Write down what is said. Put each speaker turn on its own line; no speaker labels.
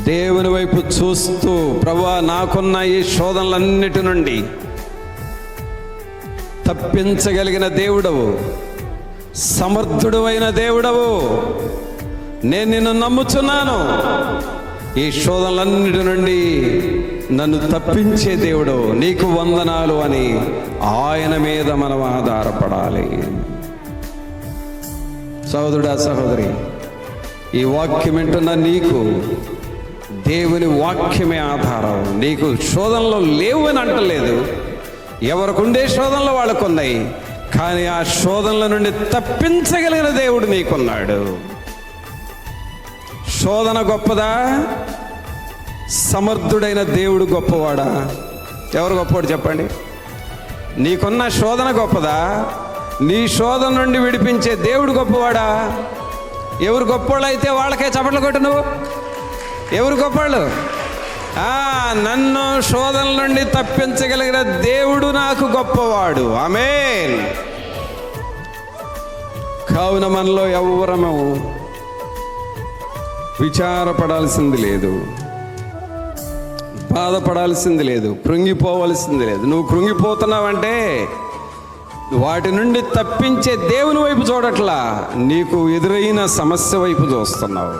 దేవుని వైపు చూస్తూ, ప్రభువా నాకున్న ఈ శోధనలన్నిటి నుండి తప్పించగలిగిన దేవుడవు, సమర్థుడు అయిన దేవుడవు, నేను నిన్ను నమ్ముచున్నాను, ఈ శోధనలన్నిటి నుండి నన్ను తప్పించే దేవుడు, నీకు వందనాలు అని ఆయన మీద మనం ఆధారపడాలి. సహోదరుడా, సహోదరి, ఈ వాక్యం వింటున్న నీకు దేవుని వాక్యమే ఆధారం. నీకు శోధనలు లేవు అని అంటలేదు, ఎవరికి ఉండే శోధనలు వాళ్ళకు ఉన్నాయి, కానీ ఆ శోధనల నుండి తప్పించగలిగిన దేవుడు నీకున్నాడు. శోధన గొప్పదా? సమర్థుడైన దేవుడు గొప్పవాడా? ఎవరు గొప్పవాడు చెప్పండి? నీకున్న శోధన గొప్పదా? నీ శోధన నుండి విడిపించే దేవుడు గొప్పవాడా? ఎవరు గొప్పవాళ్ళు అయితే వాళ్ళకే చప్పట్లు కొట్టు. నువ్వు ఎవరు గొప్పవాళ్ళు? నన్ను శోధనల నుండి తప్పించగలిగిన దేవుడు నాకు గొప్పవాడు. ఆమేన్. కావున మనలో ఎవ్వరము విచారపడాల్సింది లేదు, బాధపడాల్సింది లేదు, కృంగిపోవలసింది లేదు. నువ్వు కృంగిపోతున్నావంటే వాటి నుండి తప్పించే దేవుని వైపు చూడట్లా, నీకు ఎదురైన సమస్య వైపు చూస్తున్నావు.